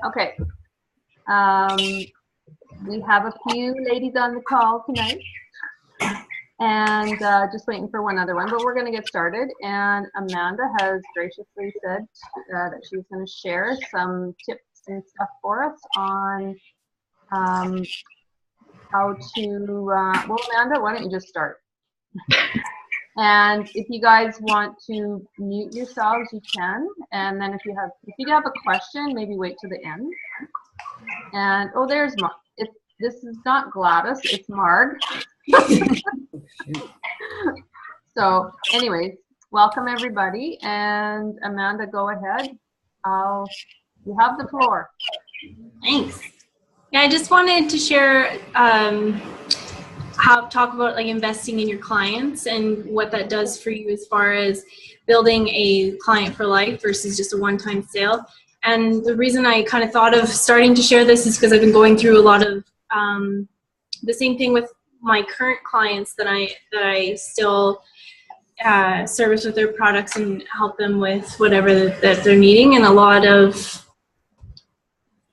Okay. We have a few ladies on the call tonight, and just waiting for one other one, but we're going to get started. And Amanda has graciously said that she's going to share some tips and stuff for us on how to, well, Amanda, why don't you just start? And if you guys want to mute yourselves, you can. And then if you have a question, maybe wait to the end. And oh, there's Marg. This is not Gladys, it's Marg. So, anyways, welcome everybody. And Amanda, go ahead. You have the floor. Thanks. Yeah, I just wanted to share talk about like investing in your clients and what that does for you as far as building a client for life versus just a one-time sale. And the reason I kind of thought of starting to share this is because I've been going through a lot of the same thing with my current clients that I still service with their products and help them with whatever that they're needing, and a lot of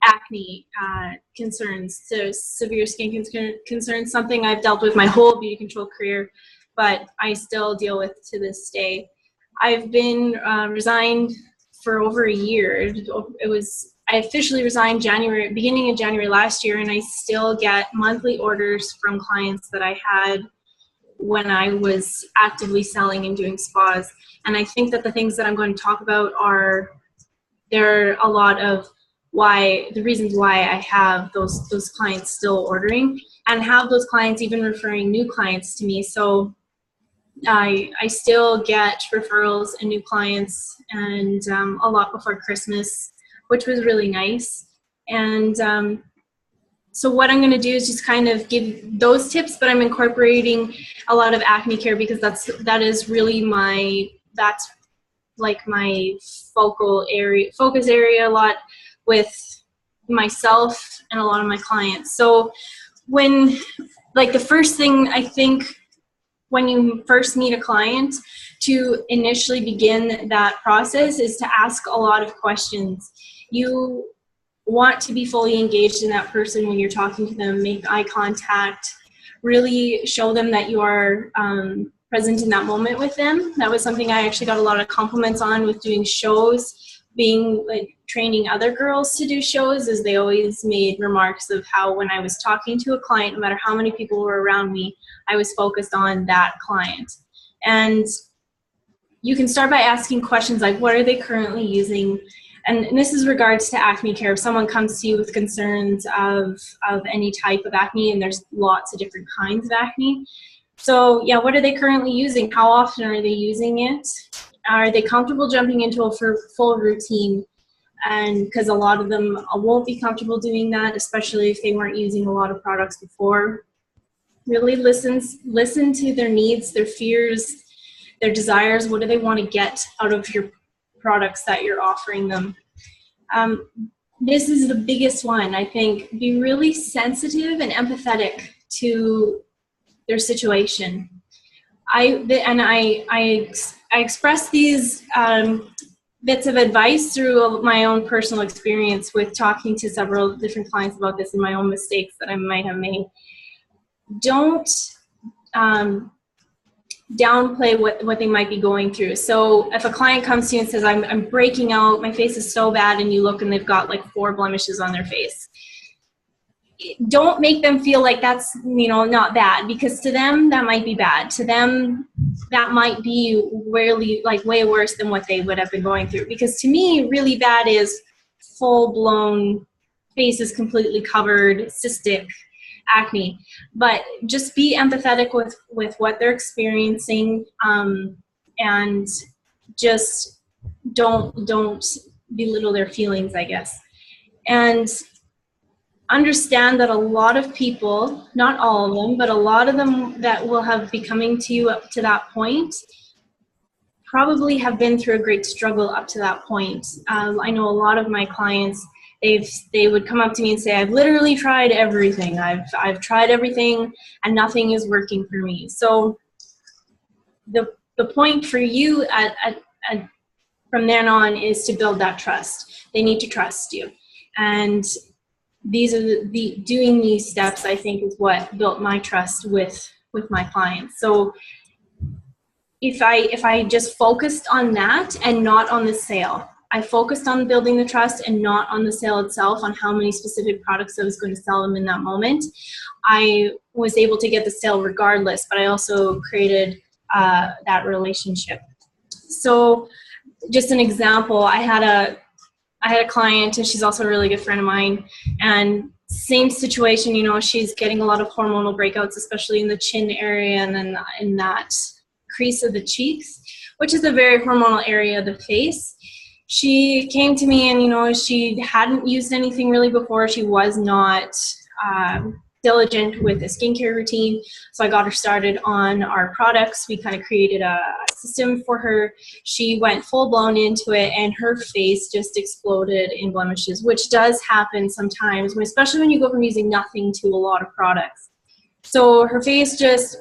acne concerns, so severe skin concerns, something I've dealt with my whole beauty control career, but I still deal with to this day. I've been resigned for over a year. I officially resigned beginning of January last year, and I still get monthly orders from clients that I had when I was actively selling and doing spas. And I think that the things that I'm going to talk about there are a lot of the reasons why I have those clients still ordering, and have those clients even referring new clients to me. So I still get referrals and new clients, and a lot before Christmas, which was really nice. And so what I'm going to do is just kind of give those tips, but I'm incorporating a lot of acne care because that is really that's like my focus area a lot with myself and a lot of my clients. So the first thing I think when you first meet a client to initially begin that process is to ask a lot of questions. You want to be fully engaged in that person when you're talking to them, make eye contact, really show them that you are present in that moment with them. That was something I actually got a lot of compliments on with doing shows, training other girls to do shows, as they always made remarks of how when I was talking to a client, no matter how many people were around me, I was focused on that client. And you can start by asking questions like, what are they currently using? And this is regards to acne care. If someone comes to you with concerns of any type of acne, and there's lots of different kinds of acne. So yeah, what are they currently using? How often are they using it? Are they comfortable jumping into a full routine? And because a lot of them won't be comfortable doing that, especially if they weren't using a lot of products before. Really listen to their needs, their fears, their desires. What do they want to get out of your products that you're offering them? This is the biggest one, I think. Be really sensitive and empathetic to their situation. I express these bits of advice through my own personal experience with talking to several different clients about this and my own mistakes that I might have made. Don't downplay what they might be going through. So if a client comes to you and says, I'm breaking out, my face is so bad, and you look and they've got like 4 blemishes on their face, don't make them feel like that's not bad, because to them that might be bad. To them that might be really way worse than what they would have been going through. Because to me, really bad is full-blown face is completely covered, cystic acne. But just be empathetic with what they're experiencing, and just don't belittle their feelings, I guess. And understand that a lot of people, not all of them, but a lot of them that will have be coming to you up to that point probably have been through a great struggle up to that point. I know a lot of my clients, they would come up to me and say, I've literally tried everything. I've tried everything and nothing is working for me. So the point for you from then on is to build that trust. They need to trust you. And these are doing these steps, I think, is what built my trust with my clients. So if I just focused on that and not on the sale, I focused on building the trust and not on the sale itself, on how many specific products I was going to sell them in that moment, I was able to get the sale regardless, but I also created that relationship. So just an example, I had a client, and she's also a really good friend of mine, and same situation, you know, she's getting a lot of hormonal breakouts, especially in the chin area and then in that crease of the cheeks, which is a very hormonal area of the face. She came to me, and, you know, she hadn't used anything really before. She was not diligent with a skincare routine. So I got her started on our products. We kind of created a system for her. She went full blown into it, and her face just exploded in blemishes, which does happen sometimes, especially when you go from using nothing to a lot of products. So her face just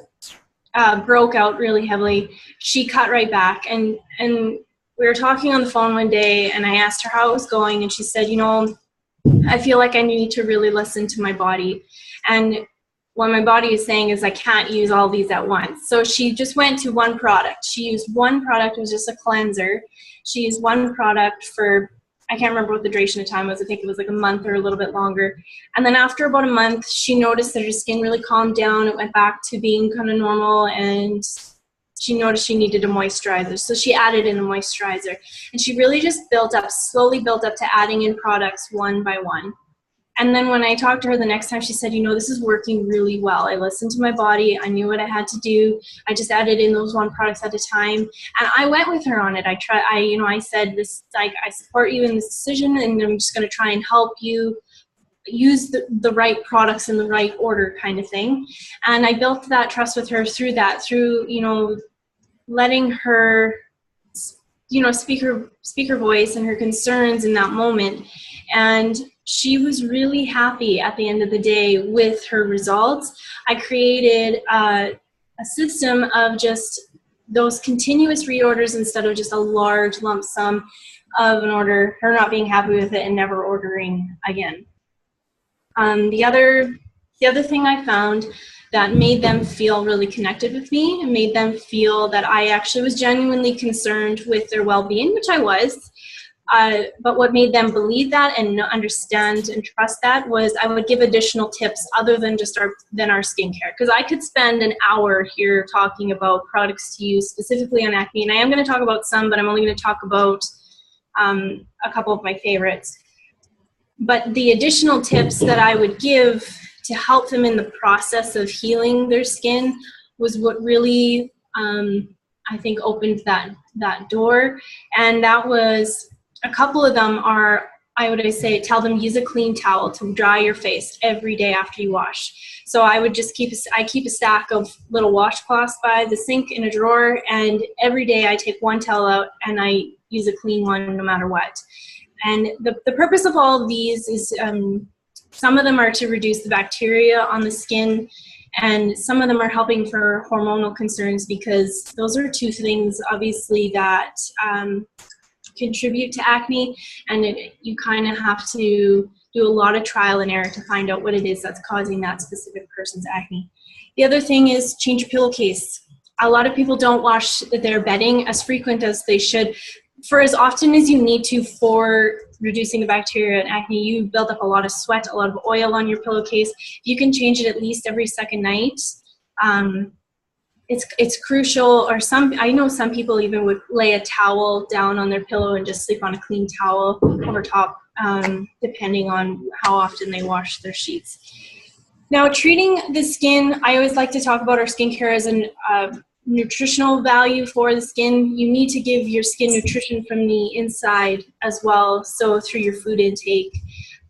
broke out really heavily. She cut right back, and we were talking on the phone one day, and I asked her how it was going, and she said, you know, I feel like I need to really listen to my body. And what my body is saying is I can't use all these at once. So she just went to one product. She used one product. It was just a cleanser. She used one product for, I can't remember what the duration of time was. I think it was like a month or a little bit longer. And then after about a month, she noticed that her skin really calmed down. It went back to being kind of normal, and she noticed she needed a moisturizer. So she added in a moisturizer. And she really just slowly built up to adding in products one by one. And then when I talked to her the next time, she said, you know, this is working really well. I listened to my body. I knew what I had to do. I just added in those one products at a time. And I went with her on it. I said this, like, I support you in this decision, and I'm just going to try and help you use the right products in the right order, kind of thing. And I built that trust with her through, you know, letting her, you know, speak her voice and her concerns in that moment. And she was really happy at the end of the day with her results. I created a system of just those continuous reorders instead of just a large lump sum of an order, her not being happy with it and never ordering again. The other thing I found that made them feel really connected with me and made them feel that I actually was genuinely concerned with their well-being, which I was. But what made them believe that and understand and trust that was I would give additional tips other than just our skincare. Because I could spend an hour here talking about products to use specifically on acne. And I am going to talk about some, but I'm only going to talk about a couple of my favorites. But the additional tips that I would give to help them in the process of healing their skin was what really, I think, opened that door. And that was, a couple of them are, I would say, tell them use a clean towel to dry your face every day after you wash. So I would just keep a stack of little washcloths by the sink in a drawer, and every day I take one towel out and I use a clean one no matter what. And the purpose of all of these is some of them are to reduce the bacteria on the skin, and some of them are helping for hormonal concerns, because those are two things obviously that contribute to acne, and you kind of have to do a lot of trial and error to find out what it is that's causing that specific person's acne. The other thing is change your pillowcase. A lot of people don't wash their bedding as frequent as they should. For as often as you need to for reducing the bacteria and acne, you build up a lot of sweat, a lot of oil on your pillowcase. You can change it at least every second night. It's crucial. Or I know some people even would lay a towel down on their pillow and just sleep on a clean towel over top, depending on how often they wash their sheets. Now, treating the skin, I always like to talk about our skincare as a nutritional value for the skin. You need to give your skin nutrition from the inside as well. So through your food intake,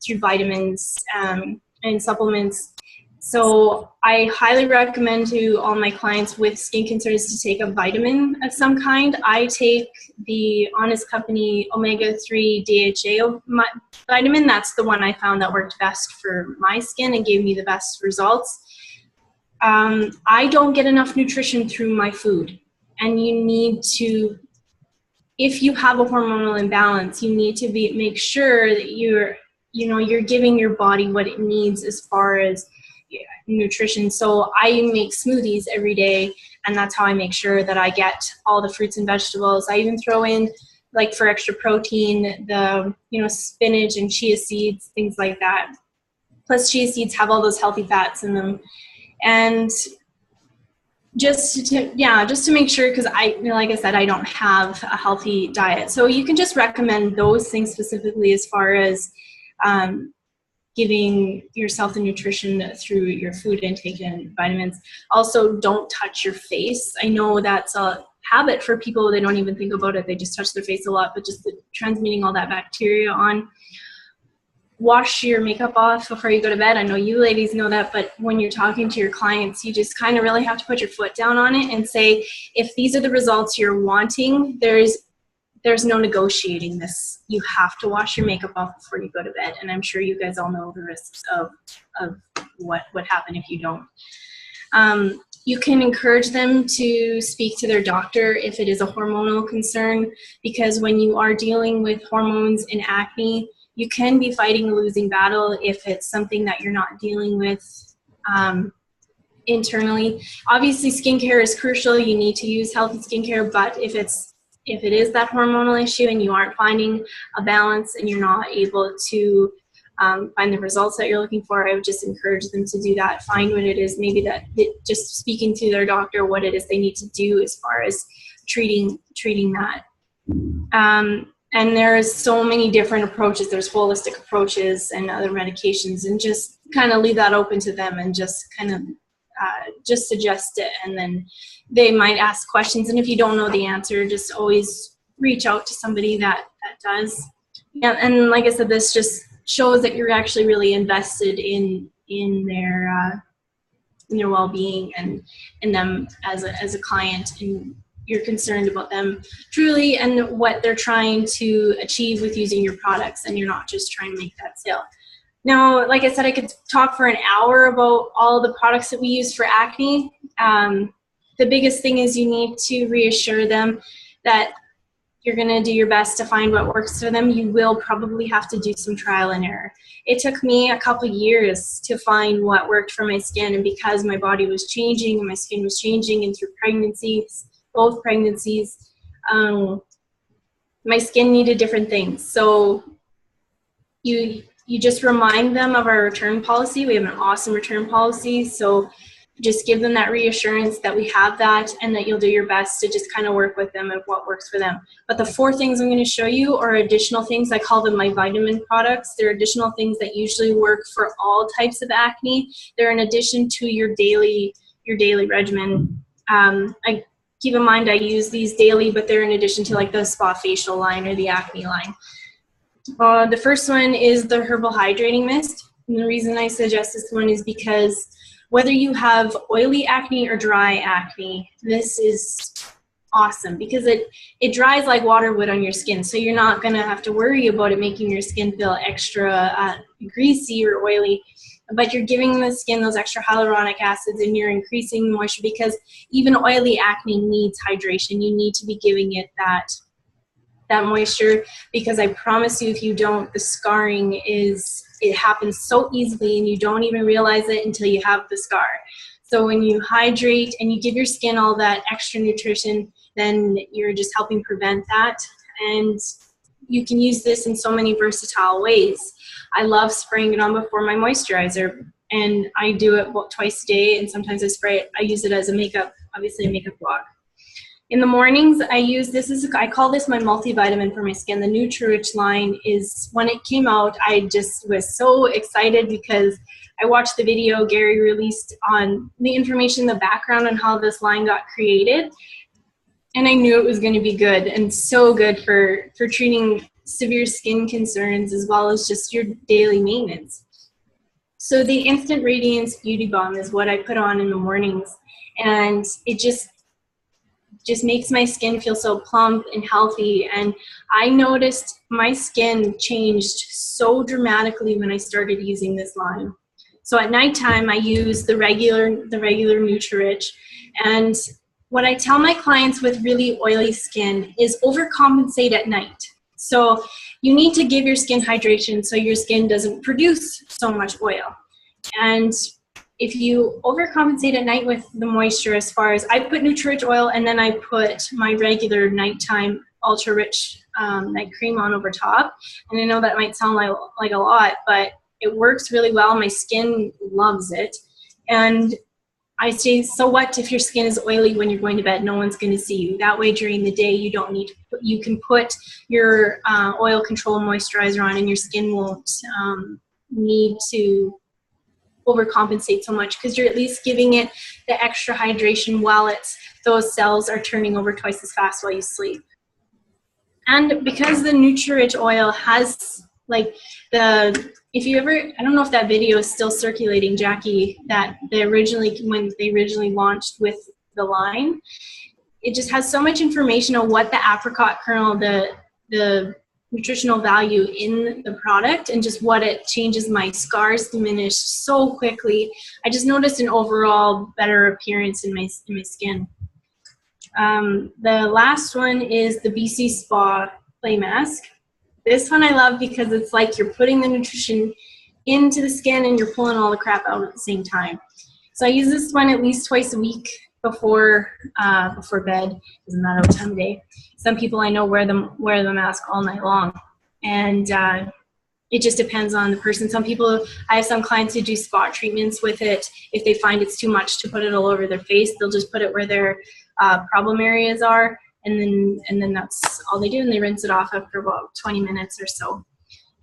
through vitamins and supplements. So I highly recommend to all my clients with skin concerns to take a vitamin of some kind. I take the Honest Company omega-3 DHA vitamin. That's the one I found that worked best for my skin and gave me the best results. I don't get enough nutrition through my food, and you need to, if you have a hormonal imbalance, you need to make sure that you're you know, you're giving your body what it needs as far as nutrition. So I make smoothies every day, and that's how I make sure that I get all the fruits and vegetables. I even throw in, like for extra protein, the, you know, spinach and chia seeds, things like that. Plus chia seeds have all those healthy fats in them. And just to make sure, because I, you know, like I said, I don't have a healthy diet. So you can just recommend those things specifically as far as giving yourself the nutrition through your food intake and vitamins. Also, don't touch your face. I know that's a habit for people. They don't even think about it. They just touch their face a lot, but just transmitting all that bacteria on. Wash your makeup off before you go to bed. I know you ladies know that, but when you're talking to your clients, you just kind of really have to put your foot down on it and say, if these are the results you're wanting, there's no negotiating this. You have to wash your makeup off before you go to bed. And I'm sure you guys all know the risks of what would happen if you don't. You can encourage them to speak to their doctor if it is a hormonal concern, because when you are dealing with hormones and acne, you can be fighting a losing battle if it's something that you're not dealing with internally. Obviously, skincare is crucial. You need to use healthy skincare, but if it is that hormonal issue and you aren't finding a balance and you're not able to find the results that you're looking for, I would just encourage them to do that. Find what it is, maybe just speaking to their doctor what it is they need to do as far as treating that. And there's so many different approaches. There's holistic approaches and other medications, and just kind of leave that open to them and just kind of just suggest it. And then they might ask questions. And if you don't know the answer, just always reach out to somebody that does. Yeah, and like I said, this just shows that you're actually really invested in their well-being and in them as a client, and you're concerned about them truly and what they're trying to achieve with using your products, and you're not just trying to make that sale. Now, like I said, I could talk for an hour about all the products that we use for acne. The biggest thing is you need to reassure them that you're going to do your best to find what works for them. You will probably have to do some trial and error. It took me a couple years to find what worked for my skin, and because my body was changing and my skin was changing, and through pregnancies, both pregnancies, my skin needed different things. So you just remind them of our return policy. We have an awesome return policy. So just give them that reassurance that we have that, and that you'll do your best to just kind of work with them and what works for them. But the 4 things I'm going to show you are additional things. I call them my vitamin products. They're additional things that usually work for all types of acne. They're in addition to your daily regimen. Keep in mind, I use these daily, but they're in addition to like the Spa Facial line or the acne line. The first one is the Herbal Hydrating Mist. And the reason I suggest this one is because whether you have oily acne or dry acne, this is awesome because it dries like water would on your skin. So you're not going to have to worry about it making your skin feel extra greasy or oily. But you're giving the skin those extra hyaluronic acids, and you're increasing the moisture, because even oily acne needs hydration. You need to be giving it that moisture, because I promise you, if you don't, the scarring it happens so easily, and you don't even realize it until you have the scar. So when you hydrate and you give your skin all that extra nutrition, then you're just helping prevent that. And you can use this in so many versatile ways. I love spraying it on before my moisturizer, and I do it about twice a day, and sometimes I use it as a makeup block. In the mornings, I call this my multivitamin for my skin. The Nutri-Rich line is, when it came out, I just was so excited because I watched the video Gary released on the information, the background on how this line got created. And I knew it was going to be good, and so good for treating severe skin concerns as well as just your daily maintenance. So the Instant Radiance Beauty Balm is what I put on in the mornings, and it just makes my skin feel so plump and healthy. And I noticed my skin changed so dramatically when I started using this line. So at nighttime, I use the regular Nutri-Rich, and what I tell my clients with really oily skin is overcompensate at night. So you need to give your skin hydration so your skin doesn't produce so much oil. And if you overcompensate at night with the moisture, as far as I put Nutri-Rich oil and then I put my regular nighttime ultra rich night cream on over top. And I know that might sound like a lot, but it works really well. My skin loves it. And I say, so what if your skin is oily when you're going to bed? No one's going to see you. That way during the day, you don't need to you can put your oil control moisturizer on and your skin won't need to overcompensate so much, because you're at least giving it the extra hydration while those cells are turning over twice as fast while you sleep. And because the Nutri-Rich oil has if you ever, I don't know if that video is still circulating, Jackie, that when they originally launched with the line, it just has so much information on what the apricot kernel, the nutritional value in the product, and just what it changes. My scars diminish so quickly. I just noticed an overall better appearance in my skin. The last one is the BC Spa Clay Mask. This one I love because it's like you're putting the nutrition into the skin and you're pulling all the crap out at the same time. So I use this one at least twice a week before bed. Doesn't matter what time of day. Some people I know wear the mask all night long, and it just depends on the person. I have some clients who do spot treatments with it. If they find it's too much to put it all over their face, they'll just put it where their problem areas are, and then that's all they do, and they rinse it off after about 20 minutes or so.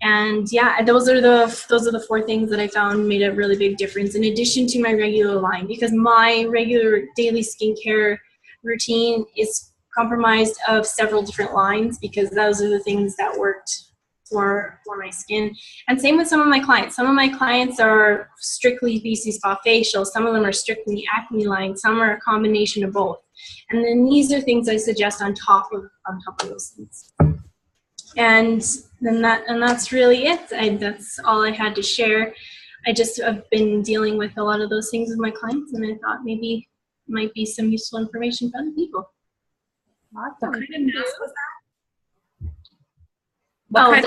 And yeah, those are the 4 things that I found made a really big difference, in addition to my regular line, because my regular daily skincare routine is comprised of several different lines, because those are the things that worked for my skin. And same with some of my clients. Some of my clients are strictly BC Spa facial. Some of them are strictly acne line. Some are a combination of both. And then these are things I suggest on top of those things. And that's really it. That's all I had to share. I've been dealing with a lot of those things with my clients, and I thought maybe it might be some useful information for other people. Awesome. What kind of mask was that?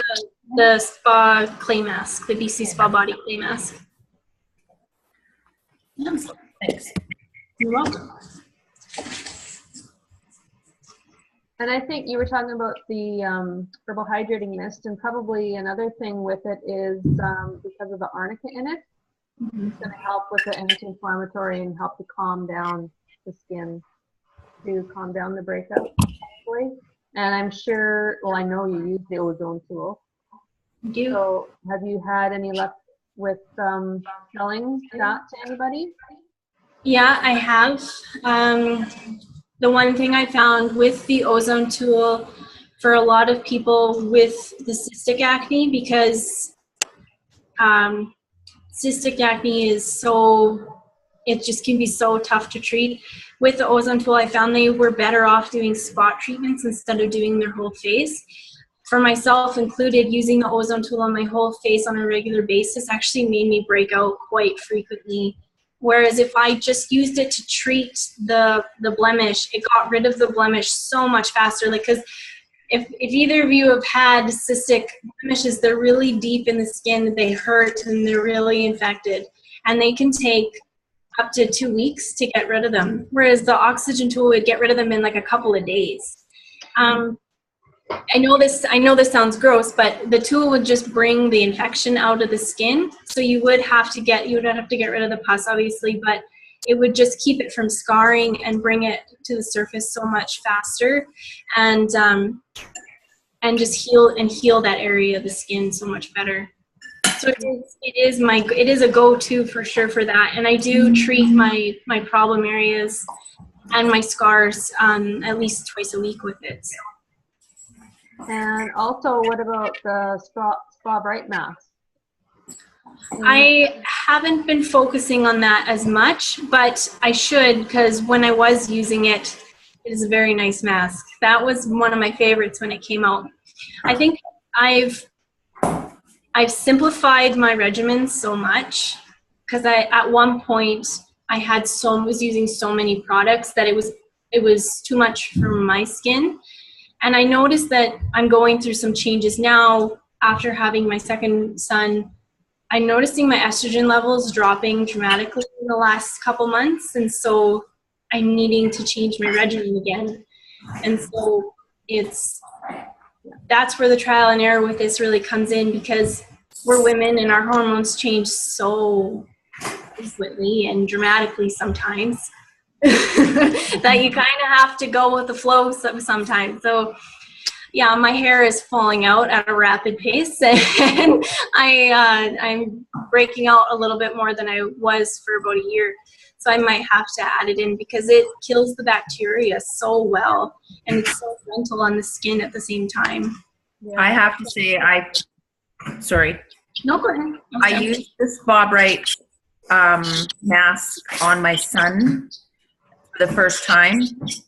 The spa clay mask, the BC Spa body clay mask. Thanks. You're welcome. And I think you were talking about the herbal hydrating mist, and probably another thing with it is because of the arnica in it, it's going to help with the anti-inflammatory and help to calm down the skin, to calm down the breakout, hopefully. And I'm sure, well, I know you use the ozone tool. I do. So have you had any luck with selling that to anybody? Yeah, I have. The one thing I found with the ozone tool for a lot of people with the cystic acne, because cystic acne it just can be so tough to treat. With the ozone tool, I found they were better off doing spot treatments instead of doing their whole face. For myself included, using the ozone tool on my whole face on a regular basis actually made me break out quite frequently. Whereas if I just used it to treat the blemish, it got rid of the blemish so much faster. Because if either of you have had cystic blemishes, they're really deep in the skin, they hurt, and they're really infected. And they can take up to 2 weeks to get rid of them. Whereas the oxygen tool would get rid of them in like a couple of days. I know this sounds gross, but the tool would just bring the infection out of the skin. So you would have to get rid of the pus, obviously, but it would just keep it from scarring and bring it to the surface so much faster, and just heal that area of the skin so much better. So it is a go-to for sure for that. And I do treat my problem areas and my scars at least twice a week with it. So. And also, what about the Spa Bright mask? I haven't been focusing on that as much, but I should, because when I was using it, it is a very nice mask. That was one of my favorites when it came out. I think I've simplified my regimen so much, because at one point I was using so many products that it was too much for my skin. And I noticed that I'm going through some changes now after having my second son. I'm noticing my estrogen levels dropping dramatically in the last couple months, and so I'm needing to change my regimen again. And so that's where the trial and error with this really comes in, because we're women and our hormones change so frequently and dramatically sometimes that you kind of have to go with the flow sometimes. So yeah, my hair is falling out at a rapid pace, and I'm breaking out a little bit more than I was for about a year. So I might have to add it in because it kills the bacteria so well, and it's so gentle on the skin at the same time. Yeah. I have to say, sorry. No, go ahead. I used this Bob Wright mask on my son the first time,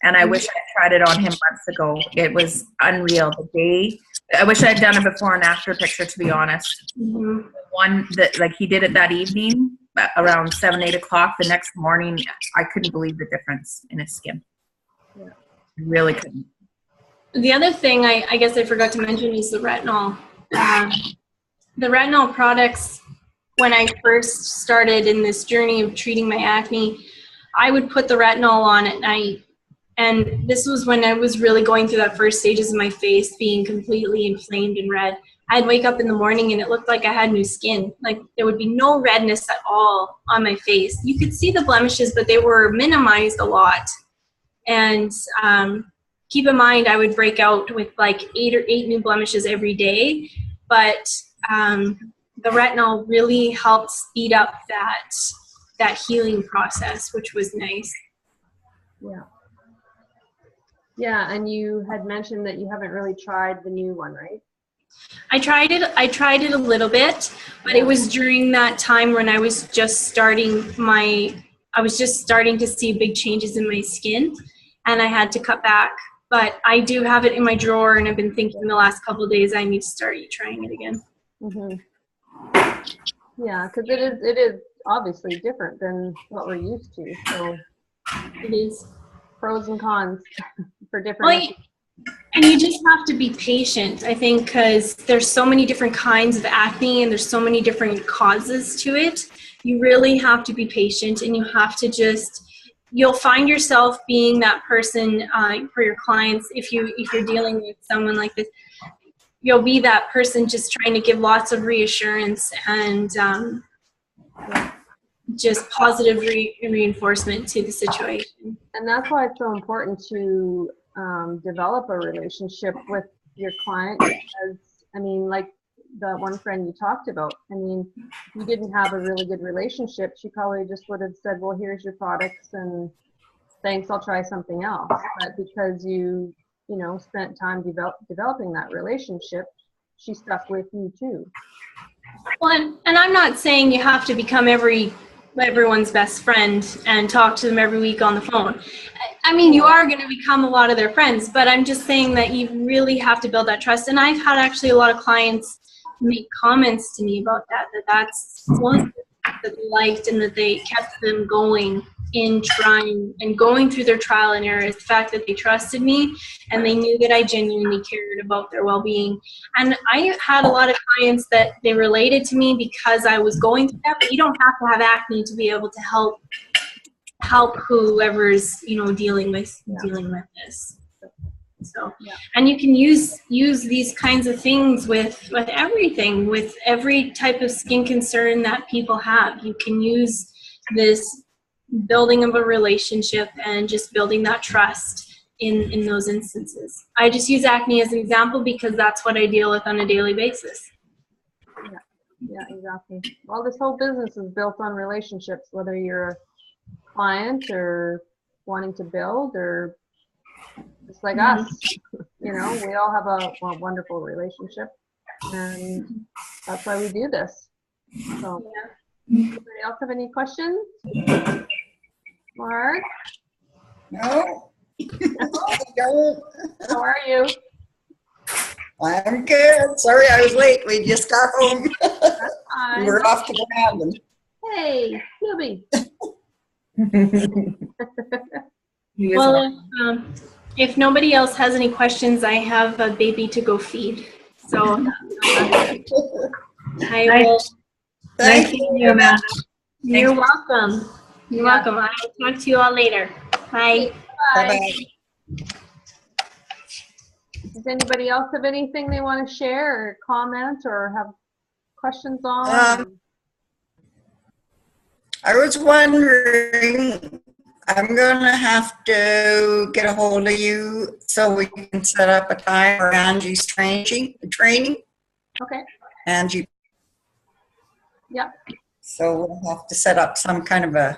and I wish I tried it on him months ago. It was unreal. I wish I had done a before and after picture, to be honest. Mm-hmm. One that, like, he did it that evening around 7, 8 o'clock. The next morning, I couldn't believe the difference in his skin. Yeah. I really couldn't. The other thing I guess I forgot to mention is the retinol. The retinol products, when I first started in this journey of treating my acne, I would put the retinol on at night. And this was when I was really going through that first stages of my face being completely inflamed and red. I'd wake up in the morning and it looked like I had new skin. Like there would be no redness at all on my face. You could see the blemishes, but they were minimized a lot. And keep in mind, I would break out with like 8 new blemishes every day. But the retinol really helped speed up that healing process, which was nice. Yeah. Yeah, and you had mentioned that you haven't really tried the new one, right? I tried it a little bit, but it was during that time when I was just starting to see big changes in my skin, and I had to cut back. But I do have it in my drawer, and I've been thinking the last couple of days I need to start trying it again. Mm-hmm. Yeah, because it is obviously different than what we're used to. So it is pros and cons for different. Well, and you just have to be patient, I think, because there's so many different kinds of acne and there's so many different causes to it. You really have to be patient, and you have to you'll find yourself being that person for your clients. If you're dealing with someone like this, you'll be that person just trying to give lots of reassurance and just positive reinforcement to the situation. And that's why it's so important to develop a relationship with your client, because I mean, like the one friend you talked about, I mean, if you didn't have a really good relationship, she probably just would have said, well, here's your products and thanks, I'll try something else. But because you spent time developing that relationship, she stuck with you too. Well, and I'm not saying you have to become everyone's best friend and talk to them every week on the phone. I mean, you are going to become a lot of their friends, but I'm just saying that you really have to build that trust. And I've had actually a lot of clients make comments to me about that's one that they liked and that they kept them going in trying and going through their trial and error, is the fact that they trusted me and they knew that I genuinely cared about their well-being. And I had a lot of clients that they related to me because I was going through that, but you don't have to have acne to be able to help whoever's dealing with this. So and you can use these kinds of things with everything, with every type of skin concern that people have. You can use this building of a relationship and just building that trust in those instances. I just use acne as an example because that's what I deal with on a daily basis. Yeah, exactly. Well, this whole business is built on relationships, whether you're a client or wanting to build, or just like us, we all have a wonderful relationship, and that's why we do this. So, anybody else have any questions? Mark? No, I don't. How are you? I'm good. Sorry I was late. We just got home. That's fine. We're off to Brandon. Hey, Ruby. Well, If nobody else has any questions, I have a baby to go feed. So I will. Thank you, Amanda. You're welcome. You're welcome. I will talk to you all later. Bye. Bye-bye. Does anybody else have anything they want to share or comment or have questions on? I was wondering, I'm gonna have to get a hold of you so we can set up a time for Angie's training. Okay. Angie. Yeah. So we'll have to set up some kind of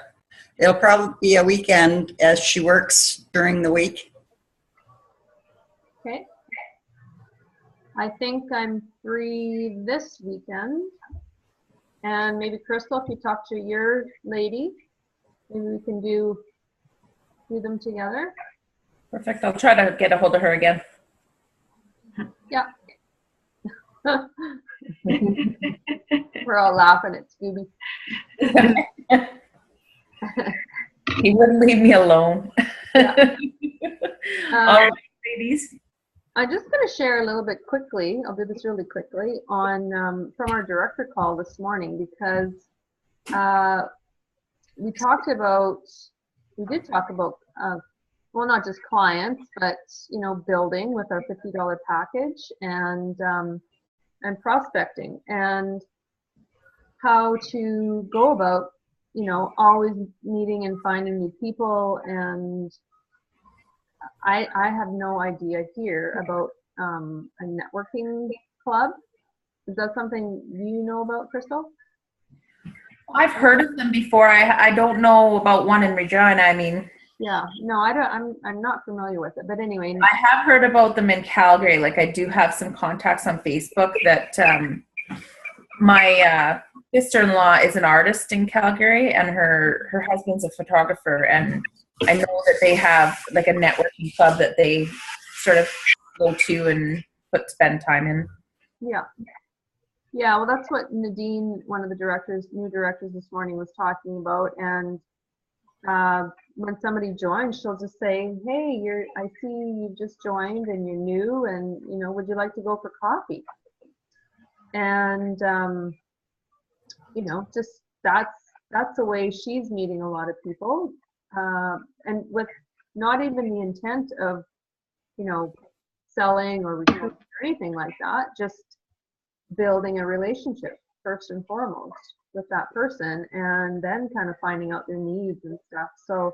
it'll probably be a weekend as she works during the week. Okay. I think I'm free this weekend. And maybe Crystal, if you talk to your lady, maybe we can do them together. Perfect. I'll try to get a hold of her again. Yeah. We're all laughing at Scooby. He wouldn't leave me alone. Yeah. All right, ladies. I'm just going to share a little bit quickly. I'll do this really quickly on from our director call this morning, because we did talk about well, not just clients, but building with our $50 package and prospecting and how to go about always meeting and finding new people. And I have no idea here about a networking club. Is that something you know about, Crystal? I've heard of them before. I don't know about one in Regina. I mean, yeah, no, I don't. I'm not familiar with it. But anyway, I have heard about them in Calgary. Like, I do have some contacts on Facebook that my sister-in-law is an artist in Calgary, and her husband's a photographer, and I know that they have like a networking club that they sort of go to and spend time in. Yeah. Yeah, well, that's what Nadine, one of the new directors this morning, was talking about. And when somebody joins, she'll just say, "Hey, I see you just joined and you're new, and would you like to go for coffee?" And just that's the way she's meeting a lot of people, and with not even the intent of selling or recruiting or anything like that, just building a relationship first and foremost with that person, and then kind of finding out their needs and stuff. So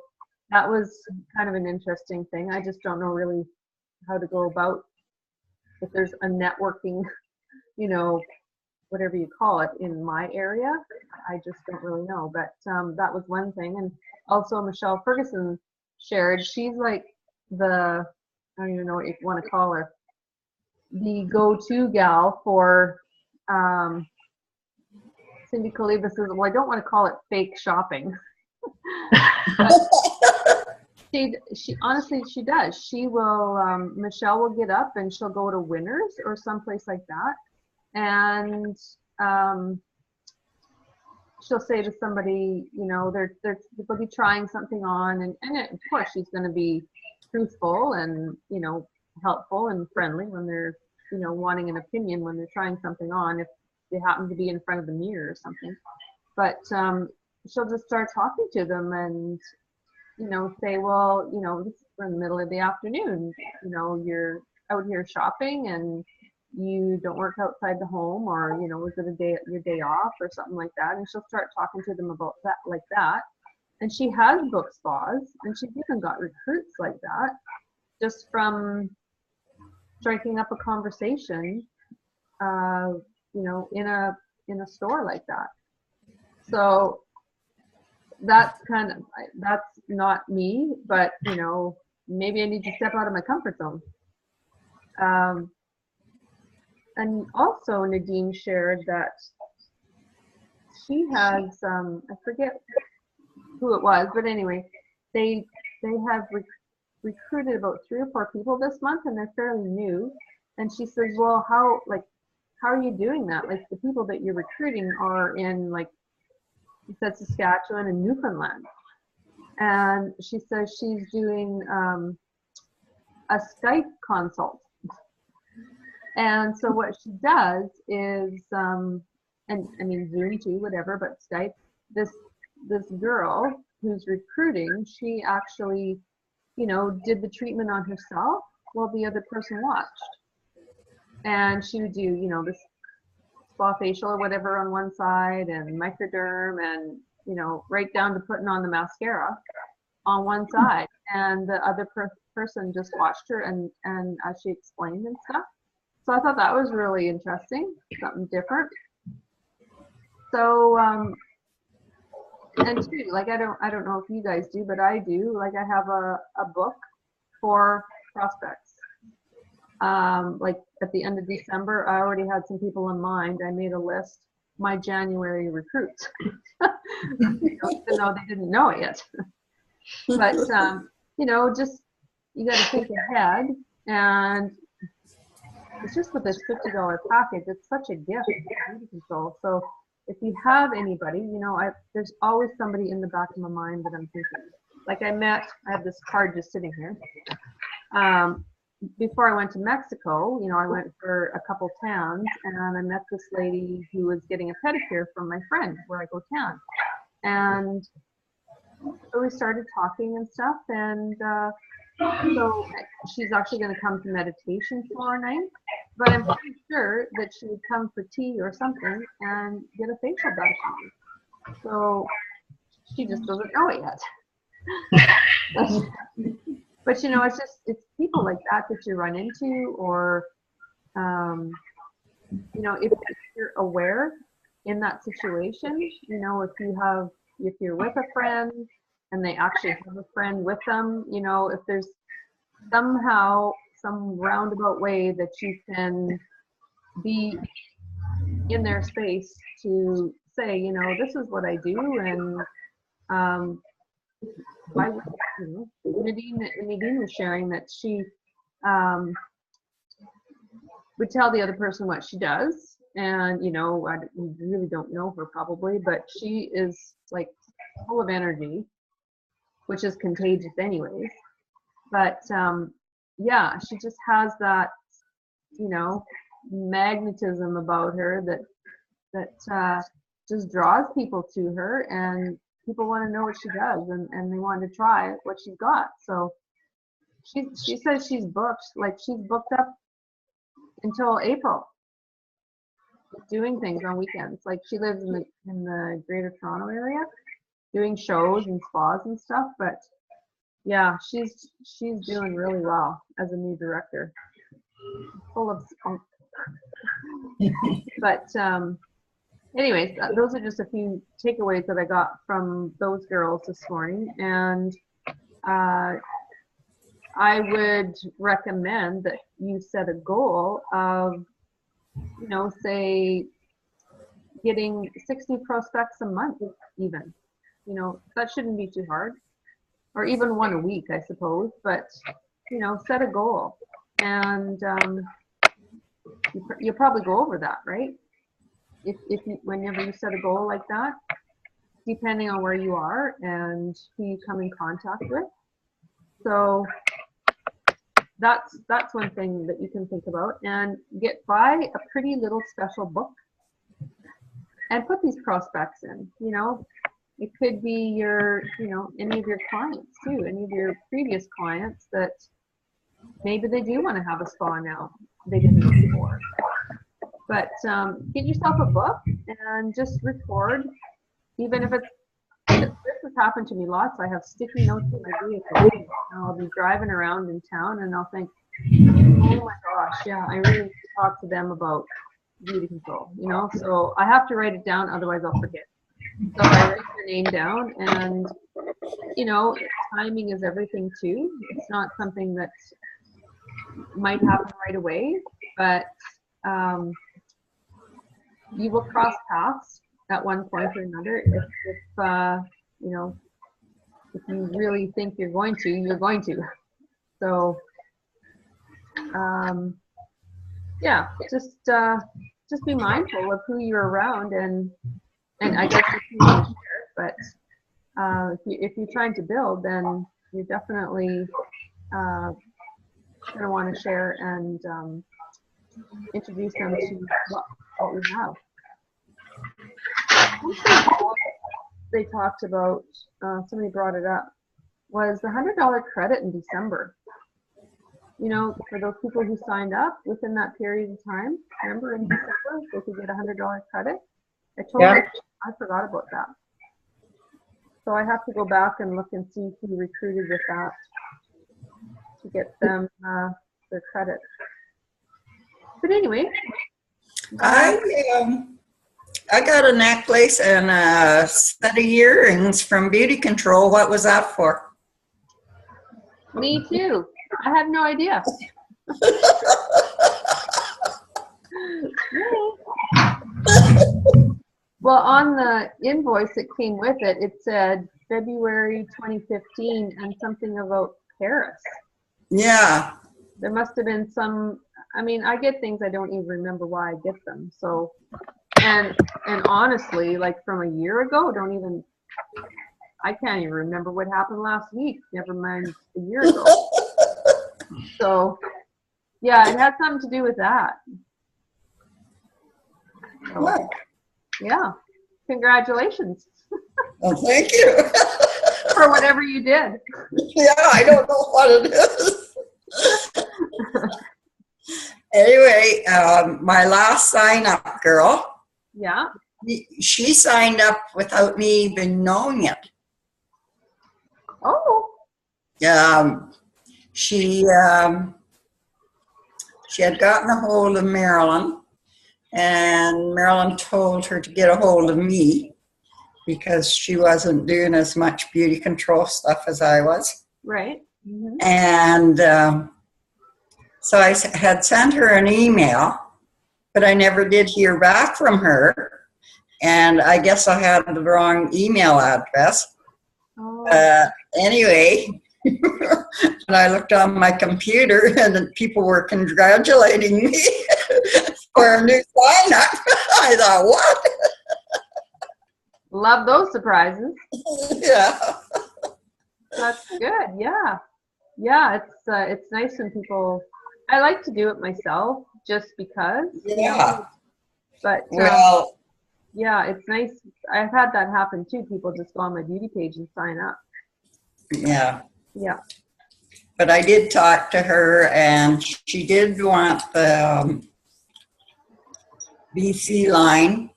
that was kind of an interesting thing. I just don't know really how to go about, if there's a networking, whatever you call it, in my area. I just don't really know. But that was one thing. And also Michelle Ferguson shared, she's like I don't even know what you want to call her, the go-to gal for Cindy Calibas says, well, I don't want to call it fake shopping. she honestly, she does. She will, Michelle will get up and she'll go to Winners or someplace like that. And she'll say to somebody, they'll be trying something on, and of course she's going to be truthful and, helpful and friendly when they're, wanting an opinion when they're trying something on, if they happen to be in front of the mirror or something. But she'll just start talking to them and, say, well, we're in the middle of the afternoon, you're out here shopping and you don't work outside the home, or, was it your day off or something like that? And she'll start talking to them about that, like that. And she has booked spas, and she's even got recruits like that, just from striking up a conversation, in a store like that. So that's not me, but maybe I need to step out of my comfort zone. And also Nadine shared that she has, I forget who it was, but anyway, they have recruited about 3 or 4 people this month, and they're fairly new. And she says, well, how are you doing that? Like, the people that you're recruiting are in, like, she said, Saskatchewan and Newfoundland. And she says she's doing a Skype consult. And so what she does is, and I mean Zoom too, whatever, but Skype, this girl who's recruiting, she actually, you know, did the treatment on herself while the other person watched. And she would do, you know, this spa facial or whatever on one side and microderm and, you know, right down to putting on the mascara on one side. And the other person just watched her and as she explained and stuff. So I thought that was really interesting, something different. So, and too, like I don't know if you guys do, but I do. Like I have a book for prospects. Like at the end of December, I already had some people in mind. I made a list, my January recruits, even though they didn't know it yet. But you know, just you got to think ahead, and it's just with this $50 package, it's such a gift for beauty control. So if you have anybody, you know, there's always somebody in the back of my mind that I'm thinking. Like I have this card just sitting here. Before I went to Mexico, you know, I went for a couple tans and I met this lady who was getting a pedicure from my friend where I go tan. And so we started talking and stuff, and so she's actually going to come to meditation tomorrow night, but I'm pretty sure that she would come for tea or something and get a facial done from me. So she just doesn't know it yet. But you know, it's people like that you run into, or you know, if you're aware in that situation, you know, if you're with a friend and they actually have a friend with them, you know, if there's somehow some roundabout way that you can be in their space to say, you know, this is what I do, and Nadine was sharing that she would tell the other person what she does, and you know, we really don't know her probably, but she is like full of energy, which is contagious anyways. But yeah, she just has that, you know, magnetism about her that just draws people to her, and people want to know what she does, and they want to try what she's got. So she says she's booked up until April, doing things on weekends. Like she lives in the Greater Toronto area, doing shows and spas and stuff. But yeah, she's doing really well as a new director. Full of spunk. But anyways, those are just a few takeaways that I got from those girls this morning, and I would recommend that you set a goal of, you know, say getting 60 prospects a month even. You know, that shouldn't be too hard, or even one a week, I suppose, but you know, set a goal, and you'll probably go over that, right? Whenever you set a goal like that, depending on where you are and who you come in contact with. So that's one thing that you can think about, and buy a pretty little special book and put these prospects in. You know, it could be any of your clients too, any of your previous clients that maybe they do want to have a spa now, they didn't before. But get yourself a book and just record, even if it's, this has happened to me lots. I have sticky notes in my vehicle, and I'll be driving around in town and I'll think, oh my gosh, yeah, I really need to talk to them about beauty control, you know? So I have to write it down, otherwise I'll forget. So I write your name down, and you know, timing is everything too. It's not something that might happen right away, but you will cross paths at one point or another. If you know, if you really think you're going to, you're going to. So yeah, just be mindful of who you're around, and I guess if you want to share, but if you're trying to build, then you definitely going to want to share and introduce them to what we have. They talked about, somebody brought it up, was the $100 credit in December. You know, for those people who signed up within that period of time, remember in December, they could get a $100 credit. I forgot about that. So I have to go back and look and see who recruited with that to get them their credit. But anyway. I got a necklace and a set of earrings from Beauty Control. What was that for? Me too. I have no idea. Well, on the invoice that came with it, it said February 2015 and something about Paris. Yeah. There must have been some, I mean, I get things I don't even remember why I get them. So, and honestly, like from a year ago, I can't even remember what happened last week, never mind a year ago. So, yeah, it had something to do with that. So, yeah, congratulations. Well, thank you. For whatever you did. Yeah, I don't know what it is. Anyway, my last sign-up girl, Yeah. she signed up without me even knowing it. Oh. She had gotten a hold of Marilyn, and Marilyn told her to get a hold of me because she wasn't doing as much beauty control stuff as I was. Right. Mm-hmm. And so I had sent her an email, but I never did hear back from her. And I guess I had the wrong email address. Oh. Anyway, and I looked on my computer and people were congratulating me for a new sign-up. I thought, what? Love those surprises. Yeah. That's good. Yeah. Yeah, it's nice when people, I like to do it myself just because. Yeah. But Well, yeah, it's nice. I've had that happen too. People just go on my beauty page and sign up. yeah. Yeah. But I did talk to her, and she did want the BC line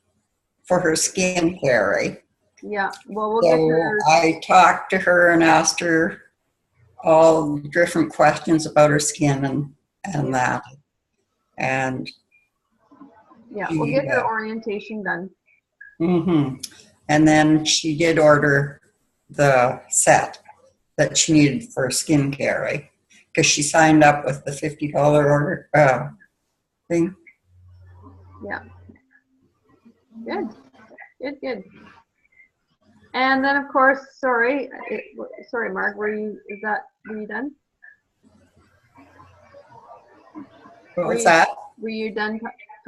for her skincare. Yeah. Well, we'll get So her. I talked to her and asked her all different questions about her skin and that. And Yeah, we'll get her orientation done. mm-hmm. And then she did order the set that she needed for skincare, because she signed up with the $50 order thing. Yeah. Good. Good, good. And then, of course, sorry, Mark, were you done? What was that? Were you done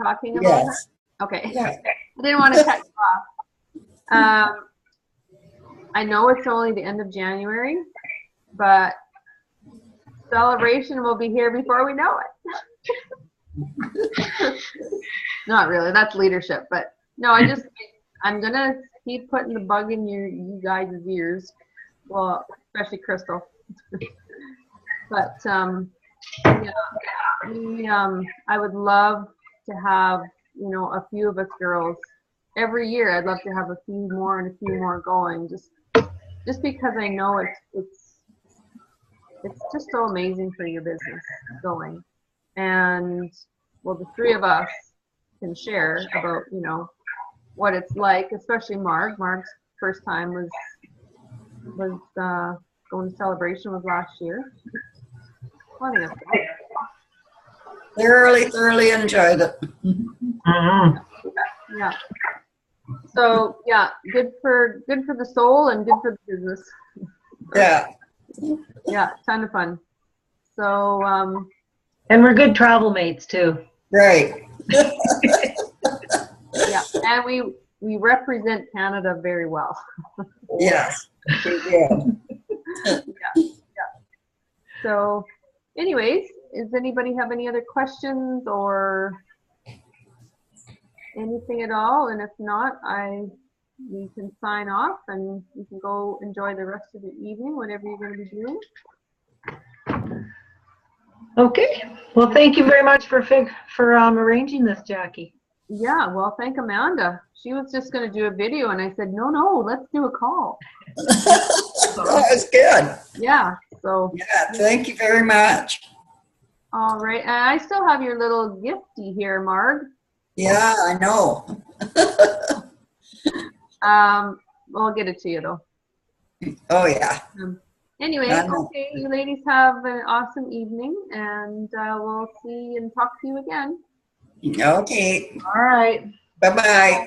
talking about Yes. that? Okay. Yes. I didn't want to cut you off. I know it's only the end of January, but celebration will be here before we know it. Not really. That's leadership, but no, I'm gonna keep putting the bug in you guys' ears. Well, especially Crystal. But yeah, I would love to have, a few of us girls every year. I'd love to have a few more and a few more going, just because I know it's just so amazing for your business going. And well, the three of us can share about, what it's like, especially Mark. Mark's first time was going to celebration was last year. Well, I think that's great. Thoroughly enjoyed it. Mm-hmm. Yeah. So yeah, good for the soul and good for the business. Yeah. Yeah, ton of fun. So and we're good travel mates too. Right. yeah, and we represent Canada very well. Yes. We did. Yeah. So anyways, Does anybody have any other questions or anything at all? And if not, we can sign off and you can go enjoy the rest of the evening, whatever you're going to be doing. Okay. Well, thank you very much for arranging this, Jackie. Yeah, well, thank Amanda. She was just going to do a video, and I said, no, let's do a call. That was good. Yeah, so. Yeah, thank you very much. All right, and I still have your little gifty here, Marg. Yeah, I know. I'll get it to you, though. Oh, yeah. Anyway, okay, you ladies have an awesome evening, and we'll see and talk to you again. Okay. All right. Bye-bye.